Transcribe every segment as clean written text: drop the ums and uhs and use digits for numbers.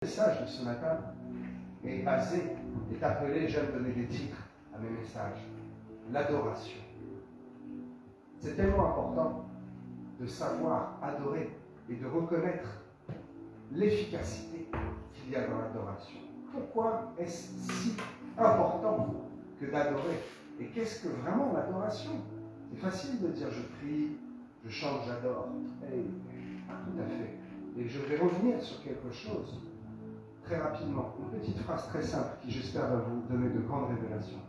Le message de ce matin est basé, est appelé, j'aime donner des titres à mes messages, l'adoration. C'est tellement important de savoir adorer et de reconnaître l'efficacité qu'il y a dans l'adoration. Pourquoi est-ce si important que d'adorer? Et qu'est-ce que vraiment l'adoration? C'est facile de dire je prie, je chante, j'adore. Tout à fait. Et je vais revenir sur quelque chose très rapidement. Une petite phrase très simple qui j'espère va vous donner de grandes révélations.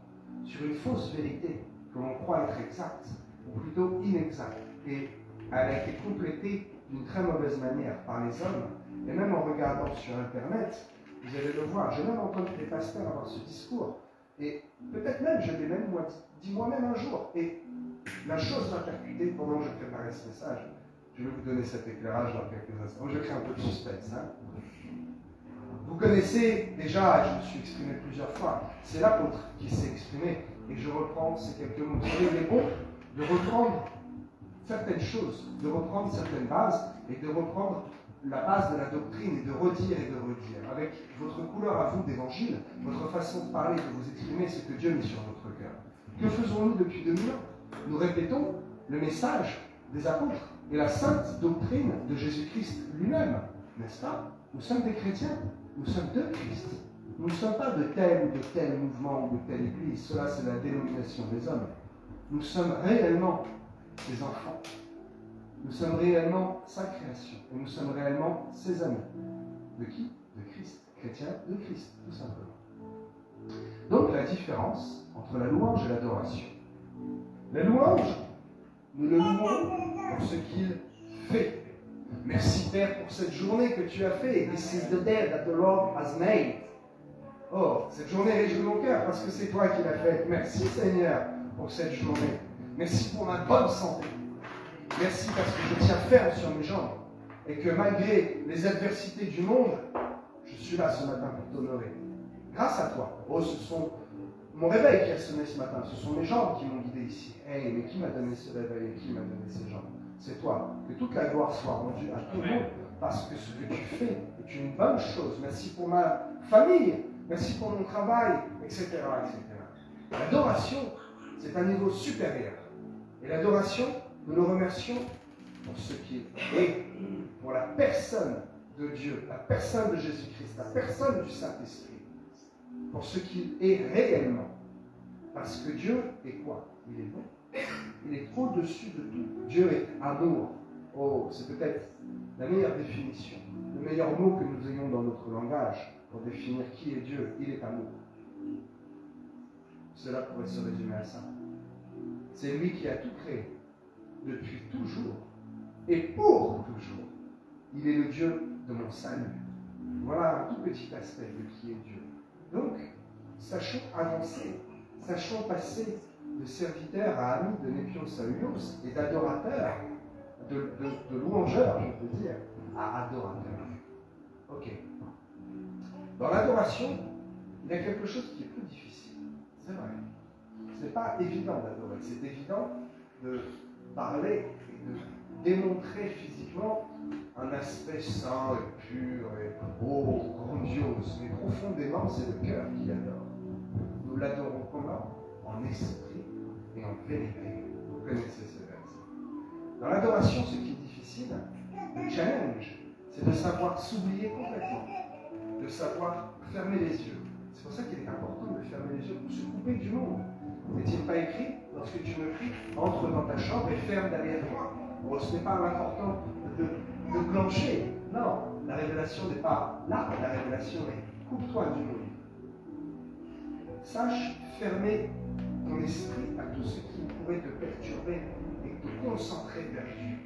Sur une fausse vérité que l'on croit être exacte, ou plutôt inexacte. Et elle a été complétée d'une très mauvaise manière par les hommes. Et même en regardant sur Internet, vous allez le voir, j'ai même entendu des pasteurs avoir ce discours. Et peut-être même, je l'ai même dit moi-même un jour. Et la chose m'a percuté pendant que je préparais ce message. Je vais vous donner cet éclairage dans quelques instants. Je crée un peu de suspense. Vous connaissez déjà, et je me suis exprimé plusieurs fois, c'est l'apôtre qui s'est exprimé. Et je reprends ces quelques mots. Vous savez, il est bon de reprendre certaines choses, de reprendre certaines bases et de reprendre la base de la doctrine et de redire et de redire. Avec votre couleur à vous d'évangile, votre façon de parler, de vous exprimer ce que Dieu met sur votre cœur. Que faisons-nous depuis 2000 ans? Nous répétons le message des apôtres et la sainte doctrine de Jésus-Christ lui-même, n'est-ce pas? Nous sommes des chrétiens, nous sommes de Christ. Nous ne sommes pas de tel ou de tel mouvement ou de telle église, cela c'est la dénomination des hommes. Nous sommes réellement des enfants. Nous sommes réellement sa création et nous sommes réellement ses amis. De qui? De Christ. Chrétiens de Christ, tout simplement. Donc la différence entre la louange et l'adoration. La louange, nous le louons pour ce qu'il fait. Merci Père pour cette journée que tu as fait. This is the day that the Lord has made. Oh, cette journée réjouit mon cœur parce que c'est toi qui l'as faite. Merci Seigneur pour cette journée. Merci pour ma bonne santé. Merci parce que je tiens ferme sur mes jambes et que malgré les adversités du monde, je suis là ce matin pour t'honorer. Grâce à toi. Oh, ce sont mon réveil qui a sonné ce matin. Ce sont mes jambes qui m'ont guidé ici. Hey, mais qui m'a donné ce réveil et qui m'a donné ces jambes? C'est toi. Que toute la gloire soit rendue à ton nom parce que ce que tu fais est une bonne chose. Merci pour ma famille. Merci pour mon travail, etc. etc. L'adoration, c'est un niveau supérieur. Et l'adoration, nous le remercions pour ce qu'il est, pour la personne de Dieu, la personne de Jésus-Christ, la personne du Saint-Esprit, pour ce qu'il est réellement. Parce que Dieu est quoi? Il est bon. Il est au-dessus de tout. Dieu est amour. Oh, c'est peut-être la meilleure définition, le meilleur mot que nous ayons dans notre langage pour définir qui est Dieu. Il est amour. Cela pourrait se résumer à ça. C'est lui qui a tout créé, depuis toujours, et pour toujours. Il est le Dieu de mon salut. Voilà un tout petit aspect de qui est Dieu. Donc, sachons avancer, sachons passer de serviteurs à amis, de népios à uios, et d'adorateurs, de louangeurs, je peux dire, à adorateurs. Ok. Dans l'adoration, il y a quelque chose qui est plus difficile. C'est vrai. Ce n'est pas évident d'adorer. C'est évident de parler et de démontrer physiquement un aspect saint et pur et grandiose. Mais profondément, c'est le cœur qui adore. Nous l'adorons comment? En esprit et en vérité. Vous connaissez ce verset. Dans l'adoration, ce qui est difficile, le challenge, c'est de savoir s'oublier complètement, de savoir fermer les yeux. C'est pour ça qu'il est important de fermer les yeux pour se couper du monde. N'est-il pas écrit, lorsque tu me pries, entre dans ta chambre et ferme derrière toi? Bon, ce n'est pas l'important de clencher. Non, la révélation n'est pas là. La révélation est coupe-toi du monde. Sache fermer ton esprit à tout ce qui pourrait te perturber et te concentrer vers Dieu.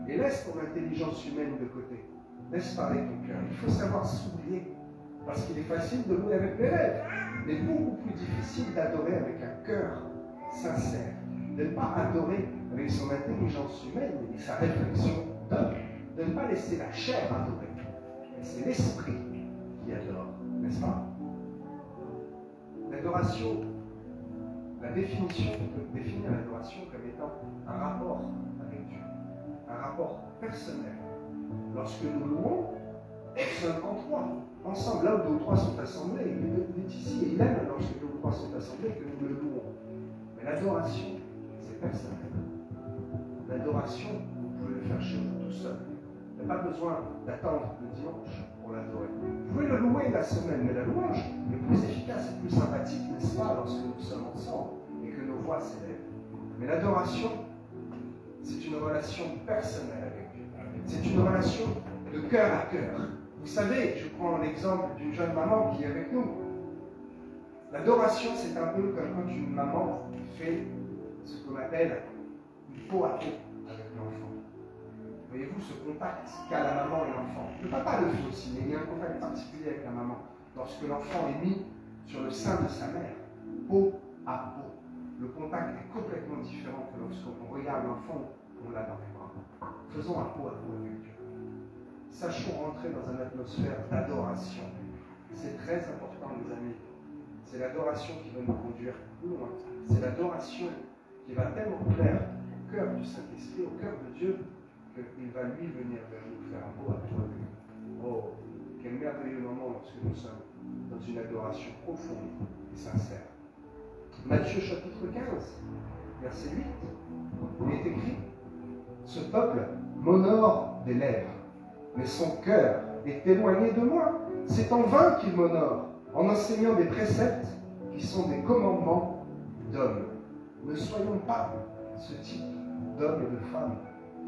Et laisse ton intelligence humaine de côté. Laisse parler ton cœur. Il faut savoir s'oublier. Parce qu'il est facile de louer avec les lèvres, mais beaucoup plus difficile d'adorer avec un cœur sincère. De ne pas adorer avec son intelligence humaine et sa réflexion d'homme. De ne pas laisser la chair adorer. Mais c'est l'esprit qui adore, n'est-ce pas? L'adoration, la définition, on peut définir l'adoration comme étant un rapport avec Dieu. Un rapport personnel. Lorsque nous louons, nous sommes en trois. ensemble, là où deux ou trois sont assemblés, il est ici, et il aime lorsque deux ou trois sont assemblés que nous le louons. Mais l'adoration, c'est personnel. L'adoration, vous pouvez le faire chez vous tout seul. Il n'y a pas besoin d'attendre le dimanche pour l'adorer. Vous pouvez le louer la semaine, mais la louange est plus efficace et plus sympathique, n'est-ce pas, lorsque nous sommes ensemble et que nos voix s'élèvent. Mais l'adoration, c'est une relation personnelle avec Dieu. C'est une relation de cœur à cœur. Vous savez, je prends l'exemple d'une jeune maman qui est avec nous. L'adoration, c'est un peu comme quand une maman fait ce qu'on appelle une peau à peau avec l'enfant. Voyez-vous ce contact qu'a la maman et l'enfant. Le papa le fait aussi, mais il y a un contact particulier avec la maman. Lorsque l'enfant est mis sur le sein de sa mère, peau à peau, le contact est complètement différent que lorsqu'on regarde l'enfant, on l'a dans les bras. Faisons un peau à peau avec Dieu. Sachons rentrer dans une atmosphère d'adoration. C'est très important, les amis. C'est l'adoration qui va nous conduire plus loin. C'est l'adoration qui va tellement plaire au cœur du Saint-Esprit, au cœur de Dieu, qu'il va lui venir vers nous faire un beau à toi. Oh, quel merveilleux moment lorsque nous sommes dans une adoration profonde et sincère. Matthieu chapitre 15, verset 8, il est écrit: ce peuple m'honore des lèvres, mais son cœur est éloigné de moi. C'est en vain qu'il m'honore, en enseignant des préceptes qui sont des commandements d'hommes. Ne soyons pas ce type d'hommes et de femmes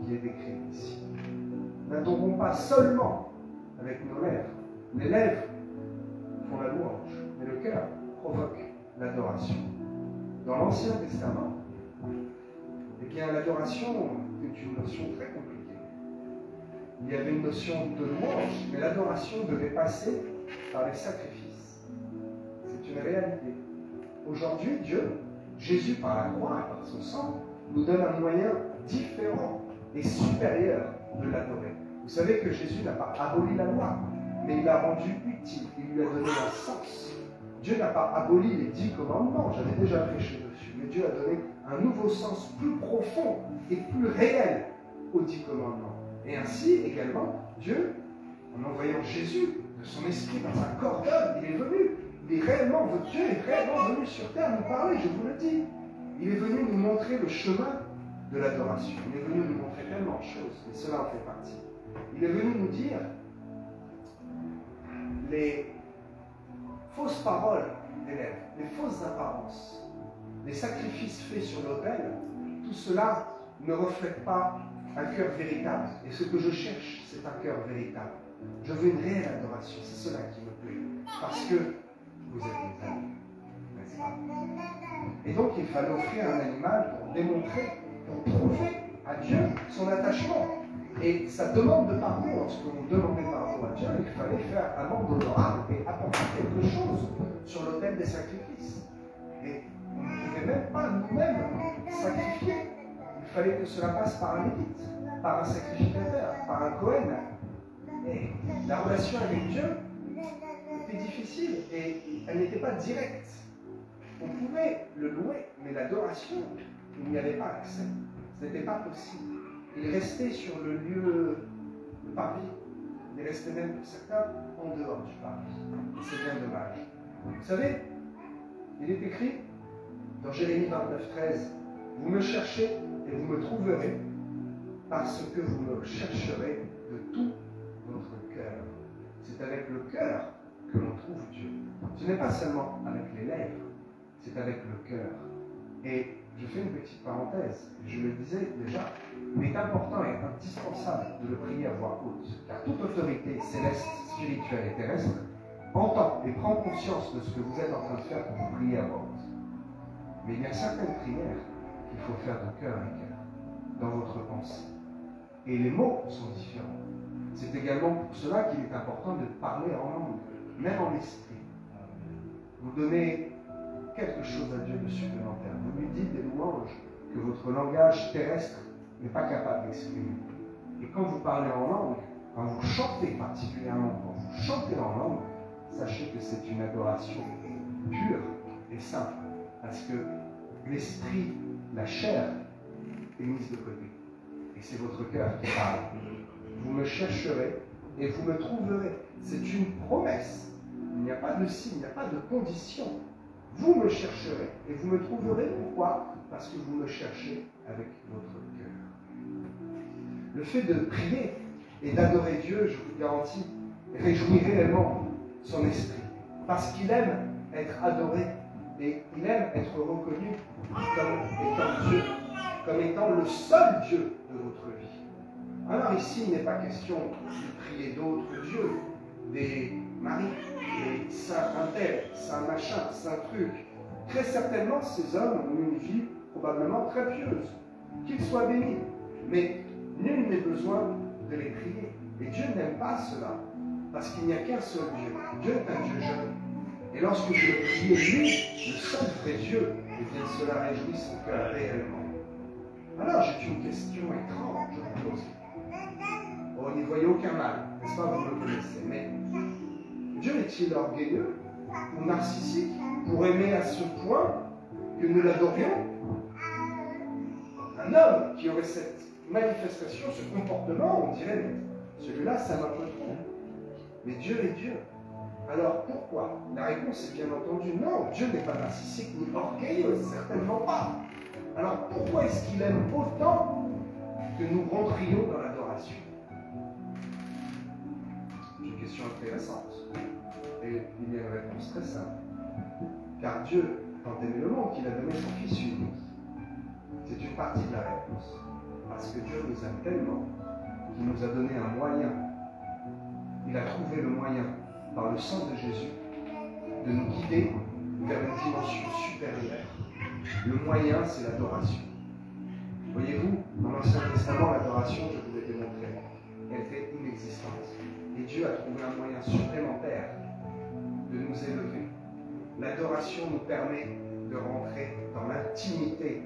qui est décrit ici. N'adorons pas seulement avec nos lèvres. Les lèvres font la louange, mais le cœur provoque l'adoration. Dans l'Ancien Testament, eh bien, l'adoration est une notion très compliquée. Il y avait une notion de louange, mais l'adoration devait passer par les sacrifices. C'est une réalité. Aujourd'hui, Dieu, Jésus par la croix et par son sang, nous donne un moyen différent et supérieur de l'adorer. Vous savez que Jésus n'a pas aboli la loi, mais il l'a rendue utile, il lui a donné un sens. Dieu n'a pas aboli les 10 commandements, j'avais déjà prêché dessus, mais Dieu a donné un nouveau sens plus profond et plus réel aux 10 commandements. Et ainsi, également, Dieu, en envoyant Jésus de son esprit dans un corps d'homme, il est venu. Dieu est réellement venu sur terre nous parler, je vous le dis. Il est venu nous montrer le chemin de l'adoration. Il est venu nous montrer tellement de choses, et cela en fait partie. Il est venu nous dire les fausses paroles des lèvres, les fausses apparences, les sacrifices faits sur l'autel, tout cela ne reflète pas un cœur véritable. Et ce que je cherche, c'est un cœur véritable. Je veux une réelle adoration, c'est cela qui me plaît. Parce que vous êtes mes amis, n'est-ce pas? Et donc il fallait offrir un animal pour démontrer, pour prouver à Dieu son attachement. Et ça demande de pardon. Lorsqu'on demandait pardon à Dieu, il fallait faire un membre honorable et apporter quelque chose sur l'autel des sacrifices. Et on ne pouvait même pas nous-mêmes sacrifier. Il fallait que cela passe par un lévite, par un sacrificateur, par un Cohen. Et la relation avec Dieu était difficile et elle n'était pas directe. On pouvait le louer, mais l'adoration, il n'y avait pas accès. Ce n'était pas possible. Il restait sur le lieu, le parvis. Il restait même pour certains en dehors du parvis. Et c'est bien dommage. Vous savez, il est écrit dans Jérémie 29:13, vous me cherchez et vous me trouverez parce que vous me chercherez de tout votre cœur. C'est avec le cœur que l'on trouve Dieu. Ce n'est pas seulement avec les lèvres, c'est avec le cœur. Et je fais une petite parenthèse, je le disais déjà, il est important et indispensable de le prier à voix haute, car toute autorité céleste, spirituelle et terrestre entend et prend conscience de ce que vous êtes en train de faire pour vous prier à voix haute. Mais il y a certaines prières qu'il faut faire de cœur à cœur, dans votre pensée. Et les mots sont différents. C'est également pour cela qu'il est important de parler en langue, même en esprit. Vous donnez quelque chose à Dieu de supplémentaire. Vous lui dites des louanges que votre langage terrestre n'est pas capable d'exprimer. Et quand vous parlez en langue, quand vous chantez particulièrement, quand vous chantez en langue, sachez que c'est une adoration pure et simple. Parce que l'esprit, la chair, est mise de côté. Et c'est votre cœur qui parle. Vous me chercherez et vous me trouverez. C'est une promesse. Il n'y a pas de signe, il n'y a pas de condition. Vous me chercherez et vous me trouverez. Pourquoi? Parce que vous me cherchez avec votre cœur. Le fait de prier et d'adorer Dieu, je vous garantis, réjouit réellement son esprit. Parce qu'il aime être adoré et il aime être reconnu comme étant Dieu, comme étant le seul Dieu de votre vie. Alors ici, il n'est pas question de prier d'autres dieux, des maris, des saints un tel, saint machin, saint truc. Très certainement, ces hommes ont une vie probablement très pieuse. Qu'ils soient bénis. Mais nul n'est besoin de les prier. Et Dieu n'aime pas cela. Parce qu'il n'y a qu'un seul Dieu. Dieu est un Dieu jeune. Et lorsque vous le priez, lui, le seul vrai Dieu, eh bien cela réjouit son cœur réellement. Alors j'ai une question étrange, je vous pose. Oh, n'y voyez aucun mal, n'est-ce pas, vous le connaissez. Mais Dieu est-il orgueilleux ou narcissique pour aimer à ce point que nous l'adorions? Un homme qui aurait cette manifestation, ce comportement, on dirait, mais celui-là, ça m'a peu trop. Mais Dieu est Dieu. Alors pourquoi? La réponse est bien entendu non. Dieu n'est pas narcissique ni orgueilleux, certainement pas. Alors pourquoi est-ce qu'il aime autant que nous rentrions dans l'adoration? C'est une question intéressante. Et il y a une réponse très simple. Car Dieu, tant aimé le monde, qu'il a donné son Fils unique. C'est une partie de la réponse. Parce que Dieu nous aime tellement qu'il nous a donné un moyen. Il a trouvé le moyen, par le sang de Jésus, de nous guider vers une dimension supérieure. Le moyen, c'est l'adoration. Voyez-vous, dans l'Ancien Testament, l'adoration, je vous l'ai démontré, elle était inexistante. Et Dieu a trouvé un moyen supplémentaire de nous élever. L'adoration nous permet de rentrer dans l'intimité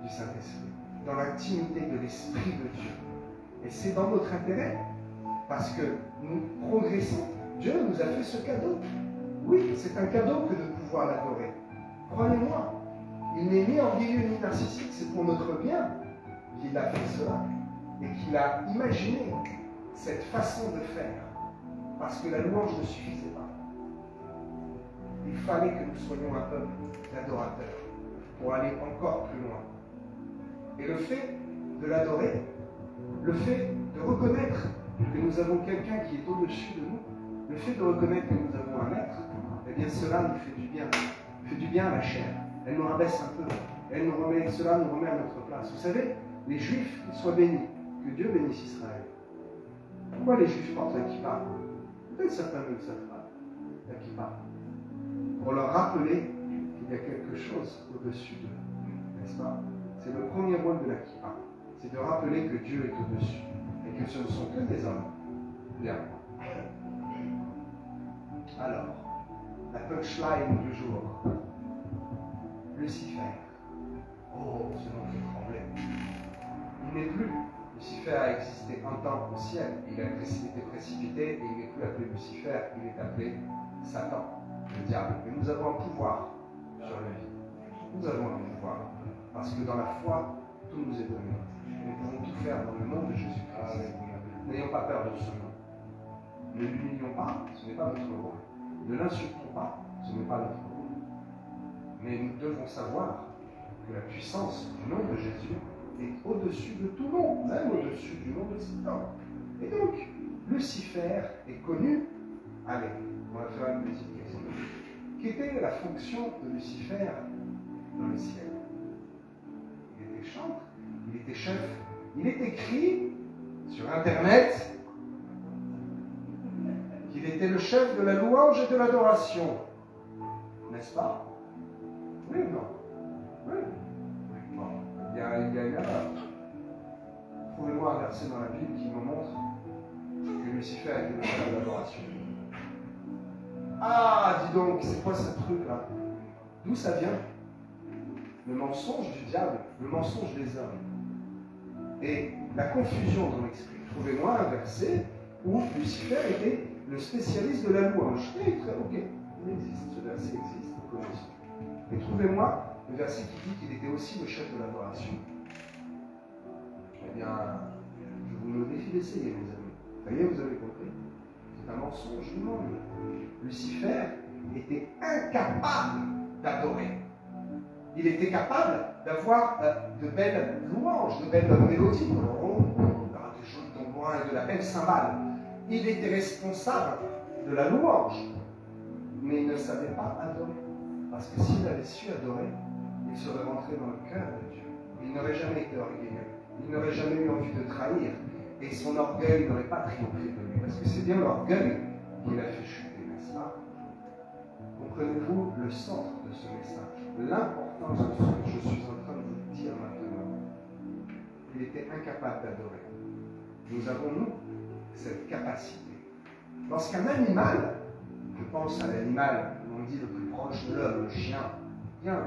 du Saint-Esprit, dans l'intimité de l'Esprit de Dieu. Et c'est dans notre intérêt, parce que nous progressons. Dieu nous a fait ce cadeau. Oui, c'est un cadeau que de pouvoir l'adorer. Croyez-moi, il n'est ni orgueilleux ni narcissique, c'est pour notre bien qu'il a fait cela et qu'il a imaginé cette façon de faire, parce que la louange ne suffisait pas. Il fallait que nous soyons un peuple d'adorateurs pour aller encore plus loin. Et le fait de l'adorer, le fait de reconnaître que nous avons quelqu'un qui est au-dessus de nous, le fait de reconnaître que nous avons un maître, eh bien cela nous fait du bien. Fait du bien à la chair. Elle nous rabaisse un peu. Cela nous remet à notre place. Vous savez, les Juifs, qu'ils soient bénis, que Dieu bénisse Israël. Pourquoi les Juifs portent la kippa? Peut-être certains ne le savent pas. La kippa. Pour leur rappeler qu'il y a quelque chose au-dessus d'eux. N'est-ce pas? C'est le premier rôle de la kippa. C'est de rappeler que Dieu est au-dessus. Et que ce ne sont que des hommes. Bien. Alors, la punchline du jour. Lucifer. Oh, ce nom fait trembler. Il n'est plus. Lucifer a existé un temps au ciel. Il a été précipité et il n'est plus appelé Lucifer, il est appelé Satan, le diable. Mais nous avons un pouvoir sur la vie. Nous avons un pouvoir. Parce que dans la foi, tout nous est donné. Nous pouvons tout faire dans le nom de Jésus-Christ. N'ayons pas peur de ce nom. Ne l'humilions pas, ce n'est pas notre rôle. Ne l'insultons pas, ce n'est pas notre rôle. Mais nous devons savoir que la puissance du nom de Jésus est au-dessus de tout nom, même au-dessus du nom de Satan. Et donc, Lucifer est connu. Allez, on va faire une petite question. Quelle était la fonction de Lucifer dans le ciel? Il était chantre, il était chef, il est écrit sur Internet qu'il était le chef de la louange et de l'adoration. N'est-ce pas? Oui ou non? Oui. Bon, il y a une erreur. Trouvez-moi un verset dans la Bible qui me montre que Lucifer était le chef de l'adoration. Ah, dis donc, c'est quoi ce truc-là? D'où ça vient? Le mensonge du diable, le mensonge des hommes. Et la confusion dans l'esprit. Trouvez-moi un verset où Lucifer était le spécialiste de la louange. Et ok, il existe, ce verset existe, nous connaissons. Et trouvez-moi le verset qui dit qu'il était aussi le chef de l'adoration. Eh bien, je vous le défie d'essayer, mes amis. Ça y est, vous avez compris? C'est un mensonge du monde. Lucifer était incapable d'adorer. Il était capable d'avoir de belles louanges, de belles mélodies, des jolis tambourins et de la belle cymbale. Il était responsable de la louange, mais il ne savait pas adorer. Parce que s'il avait su adorer, il serait rentré dans le cœur de Dieu. Il n'aurait jamais été orgueilleux. Il n'aurait jamais eu envie de trahir. Et son orgueil n'aurait pas triomphé de lui. Parce que c'est bien l'orgueil qui l'a fait chuter, n'est-ce pas? Comprenez-vous le centre de ce message, l'importance de ce que je suis en train de vous dire maintenant? Il était incapable d'adorer. Nous avons, nous, cette capacité. Lorsqu'un animal, je pense à l'animal, on dit le plus proche de l'homme, le chien, bien,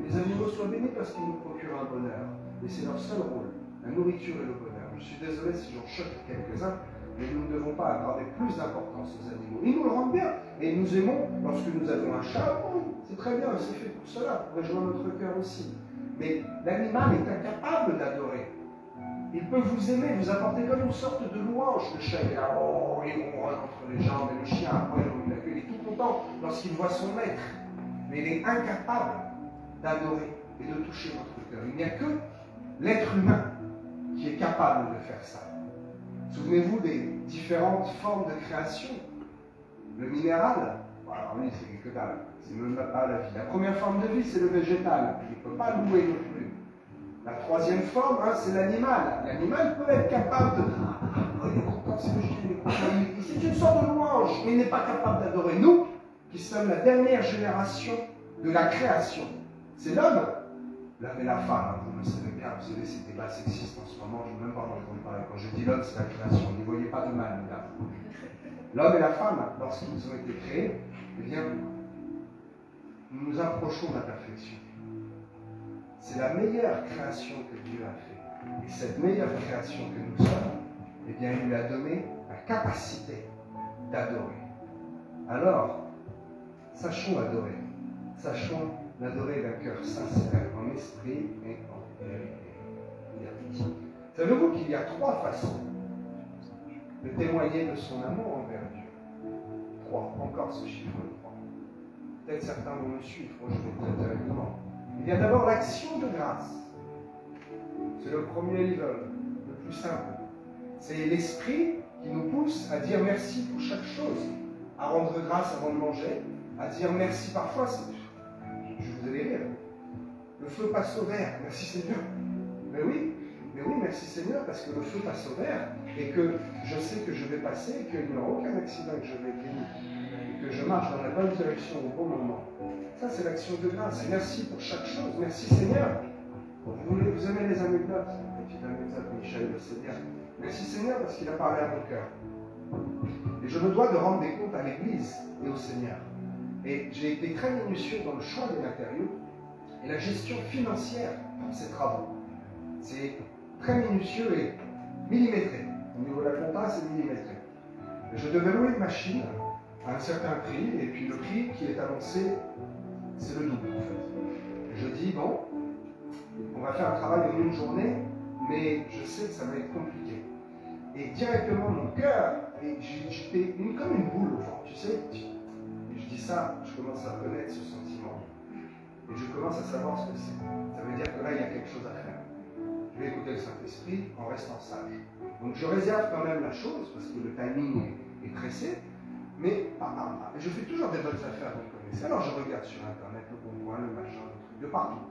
les animaux soient bénis parce qu'ils nous procurent un bonheur. Et c'est leur seul rôle, la nourriture et le bonheur. Je suis désolé si j'en choque quelques-uns, mais nous ne devons pas accorder plus d'importance aux animaux. Ils nous le rendent bien. Et nous aimons, lorsque nous avons un chat, c'est très bien, c'est fait pour cela, pour rejoindre notre cœur aussi. Mais l'animal est incapable d'adorer. Il peut vous aimer, vous apporter comme une sorte de louange. Le chat est là, il ronronne entre les jambes, et le chien, après, il est tout content lorsqu'il voit son maître. Mais il est incapable d'adorer et de toucher votre cœur. Il n'y a que l'être humain qui est capable de faire ça. Souvenez-vous des différentes formes de création. Le minéral, alors lui, c'est que dalle, c'est même pas la vie. La première forme de vie, c'est le végétal. Il ne peut pas louer non plus. La troisième forme, c'est l'animal. L'animal peut être capable de... il est content, c'est le chien, c'est une sorte de louange, mais il n'est pas capable d'adorer. Nous, qui sommes la dernière génération de la création, c'est l'homme et la femme. Vous le savez bien, vous savez, c'est débat sexiste en ce moment, je ne veux même pas en parler. Quand je dis l'homme, c'est la création, n'y voyez pas de mal, là. L'homme et la femme, lorsqu'ils ont été créés, eh bien, nous nous approchons de la perfection. C'est la meilleure création que Dieu a faite. Et cette meilleure création que nous sommes, eh bien, il lui a donné la capacité d'adorer. Alors, sachons adorer. Sachons l'adorer d'un cœur sincère, en esprit et en vérité. Savez-vous qu'il y a 3 façons de témoigner de son amour envers Dieu? 3, encore ce chiffre 3. Peut-être certains vont me suivre, je vais très directement. Il y a d'abord l'action de grâce. C'est le premier level, le plus simple. C'est l'esprit qui nous pousse à dire merci pour chaque chose, à rendre grâce avant de manger, à dire merci parfois. Je vous allez rire. Le feu passe au vert, merci Seigneur. Mais oui, merci Seigneur, parce que le feu passe au vert et que je sais que je vais passer et qu'il n'y aura aucun accident, que je vais gagner, et que je marche dans la bonne direction au bon moment. Ça, c'est l'action de grâce. Merci pour chaque chose. Merci Seigneur. Vous aimez les anecdotes? Petite anecdote, Michel, le Seigneur. Merci Seigneur parce qu'il a parlé à mon cœur. Et je me dois de rendre des comptes à l'Église et au Seigneur. Et j'ai été très minutieux dans le choix des matériaux et la gestion financière pour ces travaux. C'est très minutieux et millimétré. Au niveau de la compta, c'est millimétré. Et je devais louer une machine à un certain prix, et puis le prix qui est annoncé, c'est le double en fait. Et je dis, bon, on va faire un travail en une journée, mais je sais que ça va être compliqué. Et directement mon cœur, j'étais comme une boule au ventre, tu sais. Et je dis ça, je commence à connaître ce sentiment. Et je commence à savoir ce que c'est. Ça veut dire que là, il y a quelque chose à faire. Je vais écouter le Saint-Esprit en restant sage. Donc je réserve quand même la chose, parce que le timing est pressé, mais je fais toujours des bonnes affaires, vous connaissez. Alors je regarde sur Internet le bon coin, le machin, le truc, de partout.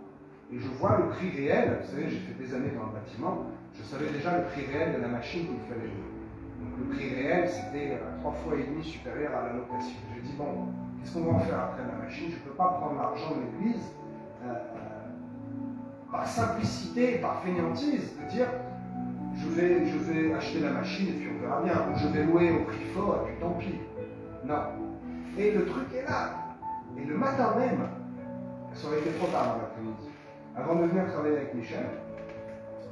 Et je vois le prix réel, vous savez, j'ai fait des années dans le bâtiment, je savais déjà le prix réel de la machine qu'il fallait louer. Donc le prix réel, c'était 3,5 fois supérieur à la location. Je dis, bon, qu'est-ce qu'on va en faire après la machine? Je ne peux pas prendre l'argent de l'Église par simplicité, par fainéantise, de dire, je vais acheter la machine et puis on verra bien, ou je vais louer au prix fort et puis tant pis. Non. Et le truc est là. Et le matin même, ça aurait été trop tard dans l'après-midi, avant de venir travailler avec Michel,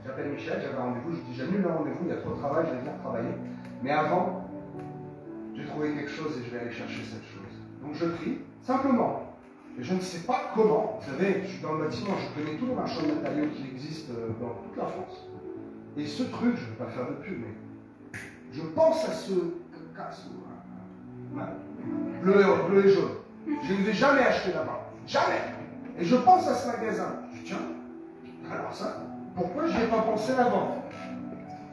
j'appelle Michel, j'avais rendez-vous, je dis j'annule le rendez-vous, il y a trop de travail, je vais venir travailler. Mais avant, j'ai trouvé quelque chose et je vais aller chercher cette chose. Donc je prie, simplement. Et je ne sais pas comment, vous savez, je suis dans le bâtiment, je connais tous les marchands de matériaux qui existent dans toute la France. Et ce truc, je ne vais pas faire de pub, mais je pense à casse bleu et jaune. Je ne vais jamais acheter là-bas. Jamais. Et je pense à ce magasin. Je dis, tiens, alors ça, pourquoi je n'y ai pas pensé avant?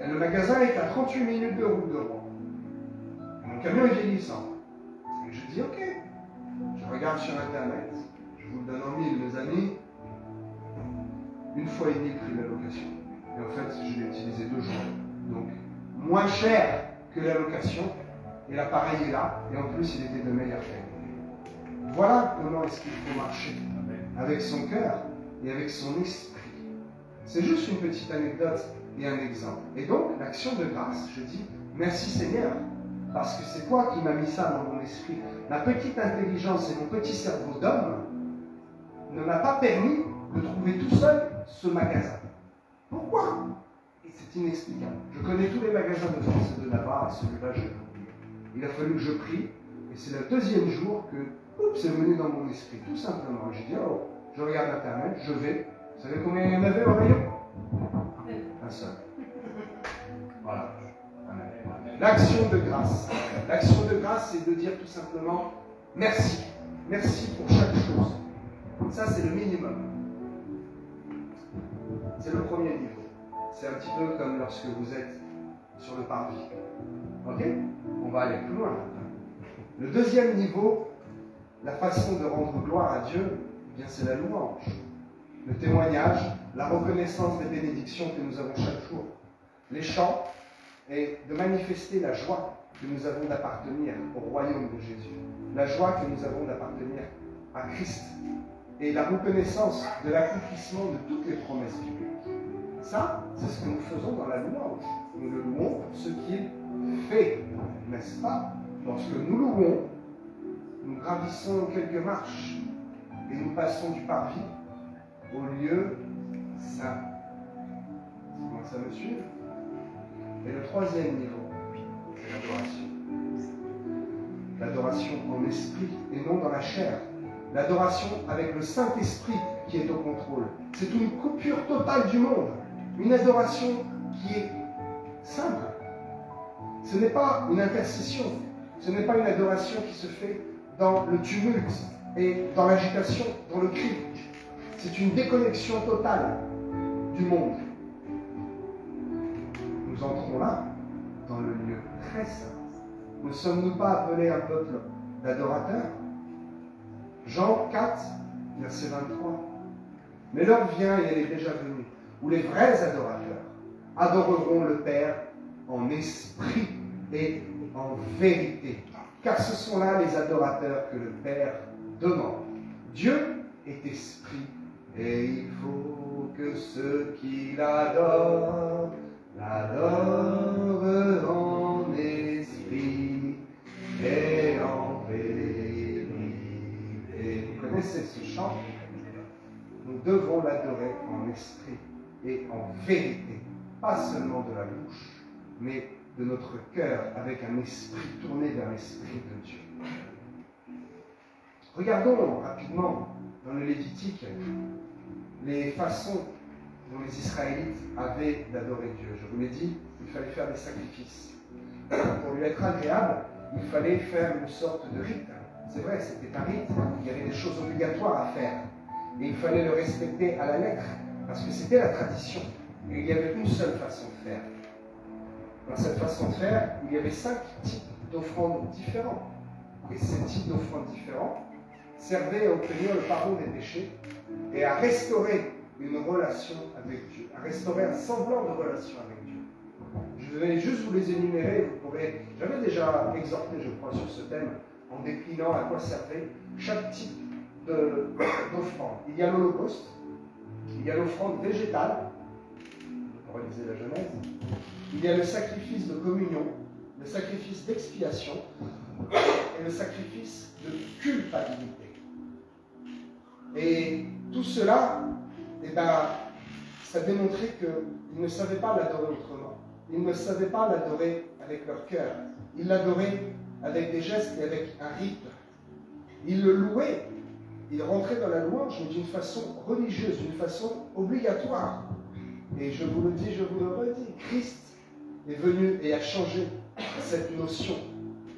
Et le magasin est à 38 minutes de route de Rouen. Mon camion est vieillissant. Et je dis, ok. Je regarde sur Internet. Je vous le donne en mille, mes amis. 1,5 fois le prix de la location. Et en fait, je l'ai utilisé 2 jours. Donc, moins cher que la location. Et l'appareil est là. Et en plus, il était de meilleure qualité. Voilà comment est-ce qu'il faut marcher. Avec son cœur et avec son esprit. C'est juste une petite anecdote et un exemple. Et donc, l'action de grâce, je dis, merci Seigneur. Parce que c'est toi qui m'as mis ça dans mon esprit. Ma petite intelligence et mon petit cerveau d'homme ne m'a pas permis de trouver tout seul ce magasin. Pourquoi? Et c'est inexplicable. Je connais tous les magasins de France et de là-bas, et celui-là, je l'ai oublié. Il a fallu que je prie, et c'est le 2e jour que c'est venu dans mon esprit, tout simplement. J'ai dit, oh, je regarde Internet, je vais. Vous savez combien il y en avait au rayon? Un seul. Voilà. L'action de grâce. L'action de grâce, c'est de dire tout simplement merci. Merci pour chaque chose. Ça, c'est le minimum. C'est le premier niveau. C'est un petit peu comme lorsque vous êtes sur le parvis. Ok? On va aller plus loin. Le 2e niveau, la façon de rendre gloire à Dieu, eh bien c'est la louange. Le témoignage, la reconnaissance des bénédictions que nous avons chaque jour. Les chants, et de manifester la joie que nous avons d'appartenir au royaume de Jésus. La joie que nous avons d'appartenir à Christ. Et la reconnaissance de l'accomplissement de toutes les promesses bibliques. Ça, c'est ce que nous faisons dans la louange. Nous le louons pour ce qu'il fait, n'est-ce pas? Lorsque nous louons, nous gravissons quelques marches et nous passons du parvis au lieu saint. Comment ça me suit? Et le 3e niveau, c'est l'adoration. L'adoration en esprit et non dans la chair. L'adoration avec le Saint-Esprit qui est au contrôle. C'est une coupure totale du monde. Une adoration qui est simple. Ce n'est pas une intercession. Ce n'est pas une adoration qui se fait dans le tumulte et dans l'agitation, dans le cri. C'est une déconnexion totale du monde. Nous entrons là, dans le lieu très saint. Ne sommes-nous pas appelés un peuple d'adorateurs? Jean 4, verset 23. Mais l'heure vient, et elle est déjà venue, où les vrais adorateurs adoreront le Père en esprit et en vérité. Car ce sont là les adorateurs que le Père demande. Dieu est esprit, et il faut que ceux qui l'adorent en esprit et en vérité. Vous connaissez ce chant? Nous devons l'adorer en esprit et en vérité. Pas seulement de la bouche, mais de notre cœur, avec un esprit tourné vers l'esprit de Dieu. Regardons rapidement dans le Lévitique les façons dont les Israélites avaient d'adorer Dieu. Je vous l'ai dit, il fallait faire des sacrifices. Pour lui être agréable, il fallait faire une sorte de rite. C'est vrai, c'était un rite, il y avait des choses obligatoires à faire. Et il fallait le respecter à la lettre, parce que c'était la tradition. Et il y avait une seule façon de faire. Dans cette façon de faire, il y avait 5 types d'offrandes différents. Et ces types d'offrandes différents servaient à obtenir le pardon des péchés et à restaurer une relation avec Dieu, à restaurer un semblant de relation avec Dieu. Je vais juste vous les énumérer, vous pourrez... J'avais déjà exhorté, je crois, sur ce thème, en déclinant à quoi servait chaque type d'offrande. Il y a l'holocauste, il y a l'offrande végétale, pour réaliser la Genèse, il y a le sacrifice de communion, le sacrifice d'expiation et le sacrifice de culpabilité. Et tout cela, eh ben, ça démontrait qu'ils ne savaient pas l'adorer autrement. Ils ne savaient pas l'adorer avec leur cœur. Ils l'adoraient avec des gestes et avec un rite. Ils le louaient. Ils rentraient dans la louange, mais d'une façon religieuse, d'une façon obligatoire. Et je vous le dis, je vous le redis, Christ est venu et a changé cette notion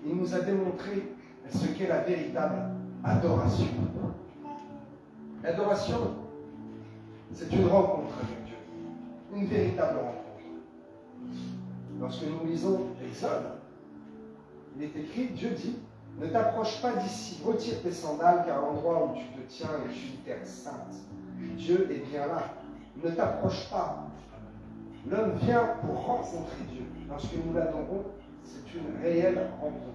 il nous a démontré ce qu'est la véritable adoration. L'adoration, c'est une rencontre avec Dieu, une véritable rencontre. Lorsque nous lisons l'Exode, il est écrit, Dieu dit, ne t'approche pas d'ici, retire tes sandales, car l'endroit où tu te tiens est une terre sainte. Dieu est bien là. Ne t'approche pas. L'homme vient pour rencontrer Dieu. Lorsque nous l'adorons, c'est une réelle rencontre.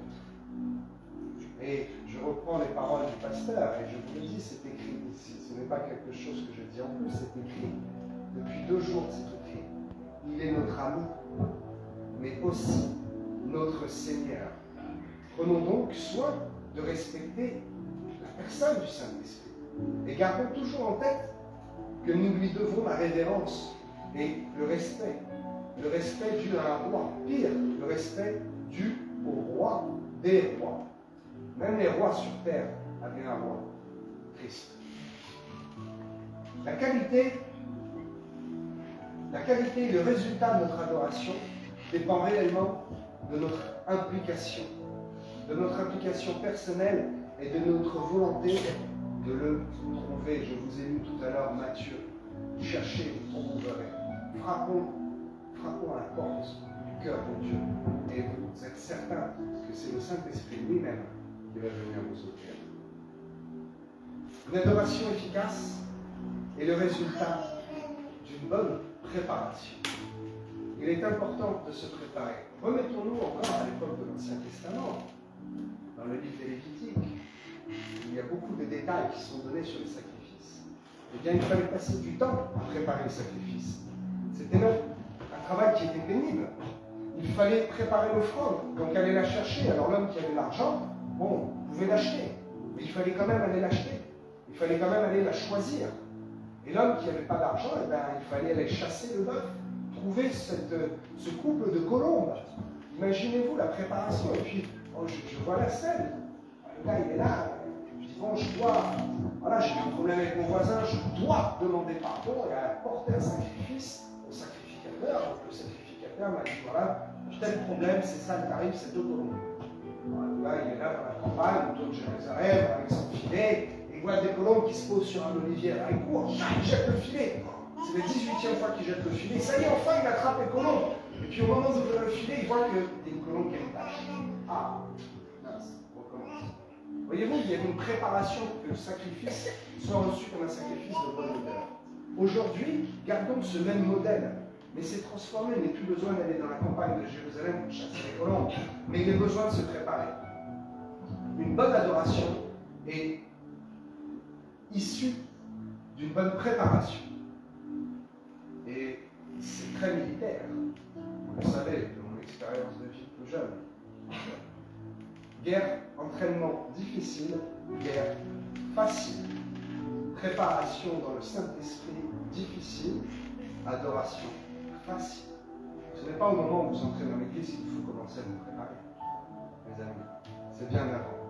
Et je reprends les paroles du pasteur, et je vous le dis, c'est écrit ici. Ce n'est pas quelque chose que je dis en plus, c'est écrit. Depuis 2 jours, c'est écrit. Il est notre ami, mais aussi notre Seigneur. Prenons donc soin de respecter la personne du Saint-Esprit. Et gardons toujours en tête que nous lui devons la révérence et le respect. Le respect dû à un roi. Pire, le respect dû au roi des rois. Même les rois sur terre avaient un roi, Christ. La qualité et le résultat de notre adoration dépend réellement de notre implication personnelle et de notre volonté de le trouver. Je vous ai lu tout à l'heure Matthieu. Cherchez, vous trouverez. Frappons à la porte du cœur de Dieu. Et vous êtes certain que c'est le Saint-Esprit lui-même qui va venir vous ouvrir. Une adoration efficace est le résultat d'une bonne préparation. Il est important de se préparer. Remettons-nous encore à l'époque de l'Ancien Testament. Dans le livre des Lévitiques, il y a beaucoup de détails qui sont donnés sur les sacrifices. Eh bien, il fallait passer du temps à préparer le sacrifice. C'était même un travail qui était pénible. Il fallait préparer l'offrande, donc aller la chercher. Alors l'homme qui avait l'argent, bon, pouvait l'acheter, mais il fallait quand même aller l'acheter. Il fallait quand même aller la choisir. Et l'homme qui n'avait pas d'argent, eh bien, il fallait aller chasser le bœuf, trouver ce couple de colombes. Imaginez-vous la préparation. Et puis, oh, je vois la scène. Le gars, il est là. Je dis, bon, voilà, j'ai un problème avec mon voisin, je dois demander pardon et apporter un sacrifice au sacrificateur. Donc, le sacrificateur m'a dit, voilà, tel problème, c'est ça le tarif, c'est 2 colombes. Le gars, il est là dans la campagne, autour de Jérusalem, avec son filet, et il voit des colombes qui se posent sur un olivier. Alors, il court, il jette le filet. C'est la 18e fois qu'il jette le filet. Ça y est, enfin, il attrape les colombes. Et puis, au moment d'ouvrir le filet, il voit qu'il y a une colombe qui a une tache. Ah, mince, on recommence. Voyez-vous, il y a une préparation pour que le sacrifice soit reçu comme un sacrifice de bonne odeur. Aujourd'hui, gardons ce même modèle. Mais c'est transformé, il n'est plus besoin d'aller dans la campagne de Jérusalem pour chasser les colombes, mais il est besoin de se préparer. Une bonne adoration est issue d'une bonne préparation. Et c'est très militaire. Vous le savez, de mon expérience de vie plus jeune. Guerre, entraînement difficile, guerre facile. Préparation dans le Saint-Esprit difficile, adoration facile. Ce n'est pas au moment où vous entrez dans l'église qu'il faut commencer à vous préparer, mes amis. C'est bien avant.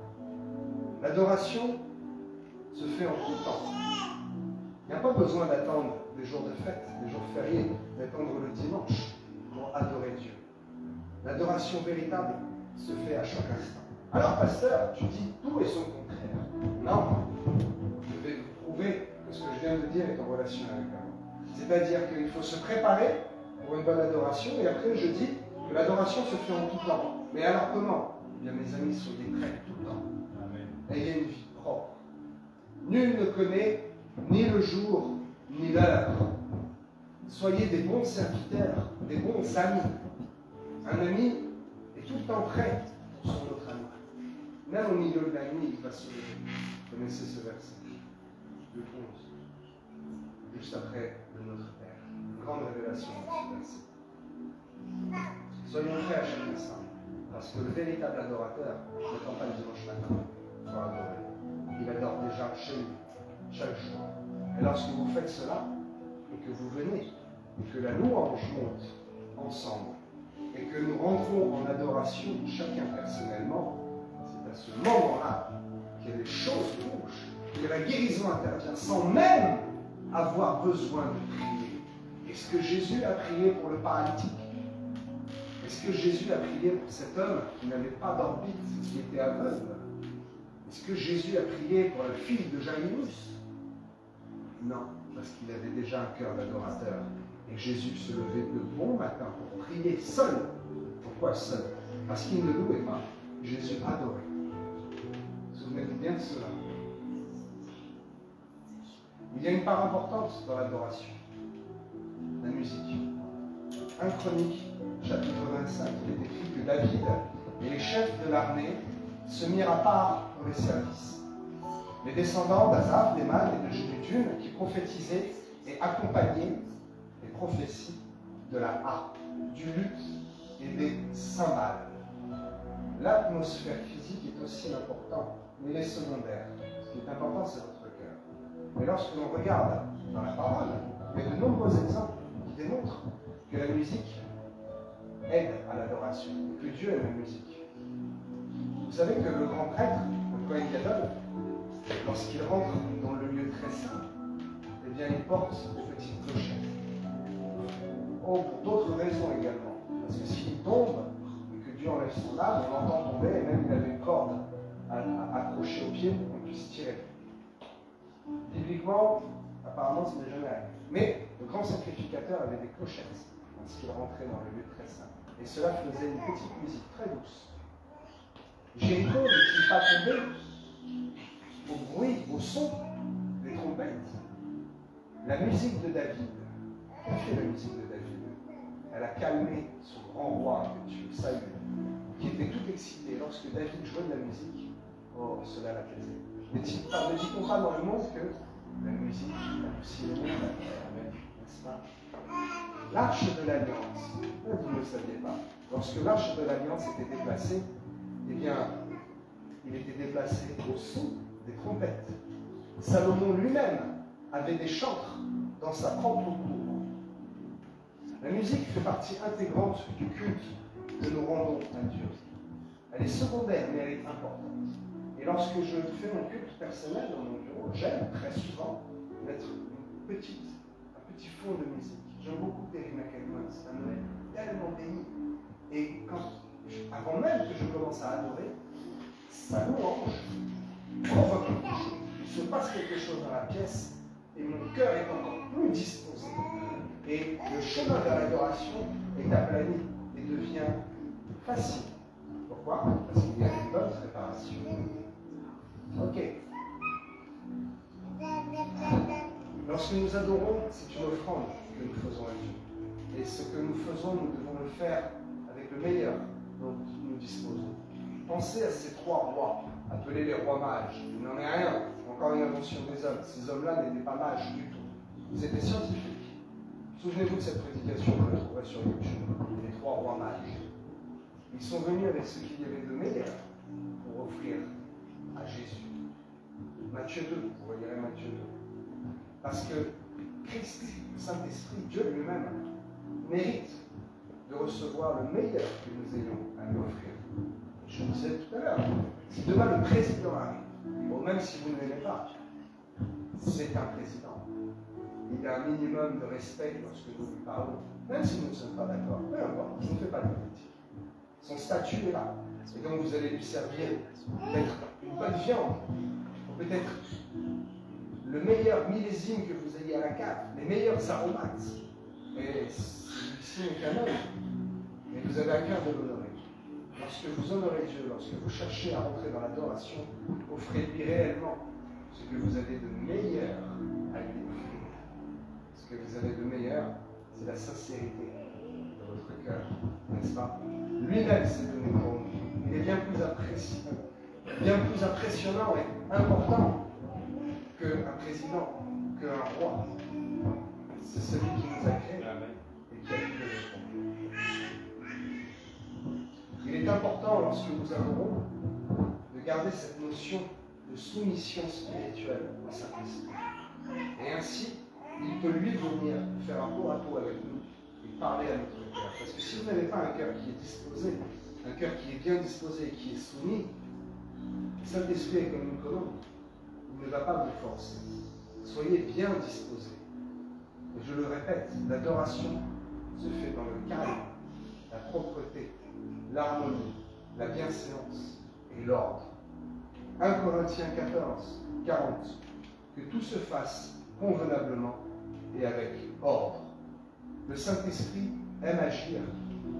L'adoration se fait en tout temps. Il n'y a pas besoin d'attendre des jours de fête, des jours fériés, d'attendre le dimanche pour adorer Dieu. L'adoration véritable se fait à chaque instant. Alors, pasteur, tu dis tout et son contraire. Non, je vais vous prouver que ce que je viens de dire est en relation avec l'amour. C'est-à-dire qu'il faut se préparer pour une bonne adoration, et après je dis que l'adoration se fait en tout temps. Mais alors comment? Eh bien, mes amis, soyez prêts tout le temps. Amen. Ayez une vie propre. Nul ne connaît ni le jour, ni l'heure. Soyez des bons serviteurs, des bons amis. Un ami est tout le temps prêt pour son autre ami. Même au milieu de la nuit, il va se lever. Vous connaissez ce verset, le 11, juste après le Notre Père. Une grande révélation de ce verset. Soyons prêts à chaque instant, parce que le véritable adorateur n'attend pas le dimanche matin pour adorer. Il adore déjà chez lui, chaque jour. Et lorsque vous faites cela, et que vous venez, et que la louange monte ensemble, et que nous rentrons en adoration chacun personnellement, c'est à ce moment-là que les choses bougent, que la guérison intervient sans même avoir besoin de prier. Est-ce que Jésus a prié pour le paralytique? Est-ce que Jésus a prié pour cet homme qui n'avait pas d'orbite, qui était aveugle? Est-ce que Jésus a prié pour la fille de Jaïrus? Non, parce qu'il avait déjà un cœur d'adorateur. Et Jésus se levait le bon matin pour prier seul. Pourquoi seul? Parce qu'il ne louait pas. Jésus adorait. Souvenez-vous bien de cela. Il y a une part importante dans l'adoration. La musique. 1 Chroniques, chapitre 25, il est écrit que David et les chefs de l'armée se mirent à part pour les services. Les descendants d'Asaph, d'Éman et de Jéduthun qui prophétisaient et accompagnaient les prophéties de la harpe, du luth et des cymbales. L'atmosphère physique est aussi importante, mais elle est secondaire. Ce qui est important, c'est votre cœur. Mais lorsque l'on regarde dans la parole, il y a de nombreux exemples qui démontrent que la musique aide à l'adoration, que Dieu aime la musique. Vous savez que le grand prêtre, le Kohen Gadol, lorsqu'il rentre dans le lieu très saint, eh bien il porte des petites clochettes. Oh, pour d'autres raisons également. Parce que s'il tombe, et que Dieu enlève son âme, on l'entend tomber, et même il avait une corde accrochée au pied pour qu'on puisse tirer. Bibliquement, apparemment, ce n'est jamais arrivé. Mais le grand sacrificateur avait des clochettes lorsqu'il rentrait dans le lieu très saint. Et cela faisait une petite musique très douce. Jéricho n'est-il pas tombé au bruit, au son des trompettes? La musique de David, qu'a fait la musique de David? Elle a calmé son grand roi que Dieu, Saül, qui était tout excité lorsque David jouait de la musique. Oh, cela l'apaisait. Ne dit-on pas dans le monde que la musique a aussi le monde, n'est-ce pas? L'arche de l'Alliance, vous ne le saviez pas, lorsque l'arche de l'Alliance était déplacée, eh bien, il était déplacé au son des trompettes. Salomon lui-même avait des chantres dans sa propre cour. La musique fait partie intégrante du culte que nous rendons à Dieu. Elle est secondaire, mais elle est importante. Et lorsque je fais mon culte personnel dans mon bureau, j'aime très souvent mettre un petit fond de musique. J'aime beaucoup Terry McElroy, ça me met tellement béni. Et avant même que je commence à adorer, sa louange provoque quelque chose. Il se passe quelque chose dans la pièce et mon cœur est encore plus disposé. Et le chemin vers l'adoration est aplani et devient facile. Pourquoi? Parce qu'il y a une bonne préparation. Ok. Lorsque nous adorons, c'est une offrande que nous faisons à Dieu. Et ce que nous faisons, nous devons le faire avec le meilleur dont nous disposons. Pensez à ces trois rois, appelés les rois mages. Il n'en est rien, encore une invention des hommes. Ces hommes-là n'étaient pas mages du tout. Ils étaient scientifiques. Souvenez-vous de cette prédication, vous la trouverez sur YouTube. Les trois rois mages. Ils sont venus avec ce qu'il y avait de meilleur pour offrir à Jésus. Matthieu 2, vous voyez Matthieu 2. Parce que Christ, le Saint-Esprit, Dieu lui-même, mérite de recevoir le meilleur que nous ayons à lui offrir. Je vous disais tout à l'heure, si demain le président arrive, bon, même si vous ne l'aimez pas, c'est un président. Il a un minimum de respect lorsque nous lui parlons, même si nous ne sommes pas d'accord, peu importe, je ne fais pas de politique. Son statut est là. Et donc vous allez lui servir peut-être une bonne viande, ou peut-être le meilleur millésime que vous ayez à la cave, les meilleurs aromates. Et celui-ci n'est qu'un homme. Mais vous avez à cœur de l'honorer. Lorsque vous honorez Dieu, lorsque vous cherchez à rentrer dans l'adoration, offrez-lui réellement ce que vous avez de meilleur à lui offrir. Ce que vous avez de meilleur, c'est la sincérité de votre cœur, n'est-ce pas? Lui-même s'est donné pour nous. Il est bien plus impressionnant et important qu'un président, qu'un roi. C'est celui qui nous a créés et qui a créé le monde. Il est important, lorsque nous adorons, de garder cette notion de soumission spirituelle au Saint-Esprit. Et ainsi, il peut lui venir faire un pot à pot avec nous et parler à notre cœur. Parce que si vous n'avez pas un cœur qui est disposé, un cœur qui est bien disposé et qui est soumis, le Saint-Esprit est comme une colombe. Il ne va pas vous forcer. Soyez bien disposés. Et je le répète, l'adoration se fait dans le calme, la propreté, l'harmonie, la bienséance et l'ordre. 1 Corinthiens 14, 40. Que tout se fasse convenablement et avec ordre. Le Saint-Esprit aime agir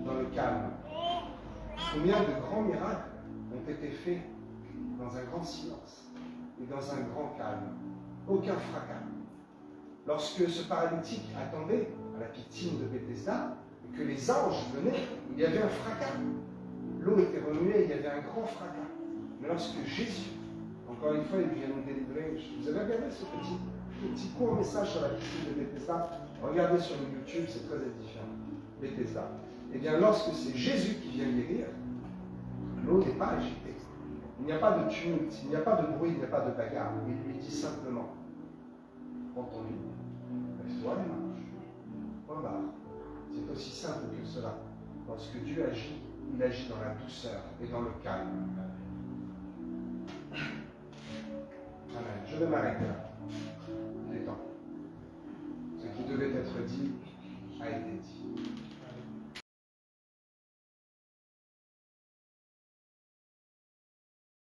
dans le calme. Combien de grands miracles ont été faits dans un grand silence et dans un grand calme. Aucun fracas. Lorsque ce paralytique attendait à la piscine de Bethesda et que les anges venaient, il y avait un fracas. L'eau était remuée, il y avait un grand fracas. Mais lorsque Jésus, encore une fois, il vient nous délivrer, vous avez regardé ce petit court message sur la piscine de Bethesda? Regardez sur le YouTube, c'est très édifiant. Bethesda. Eh bien, lorsque c'est Jésus qui vient guérir, l'eau n'est pas agitée. Il n'y a pas de tumulte, il n'y a pas de bruit, il n'y a pas de bagarre. Il lui dit simplement, prends ton lit, lève-toi et marche. Point barre. C'est aussi simple que cela. Lorsque Dieu agit, il agit dans la douceur et dans le calme. Amen. Je vais m'arrêter là. Il est temps. Ce qui devait être dit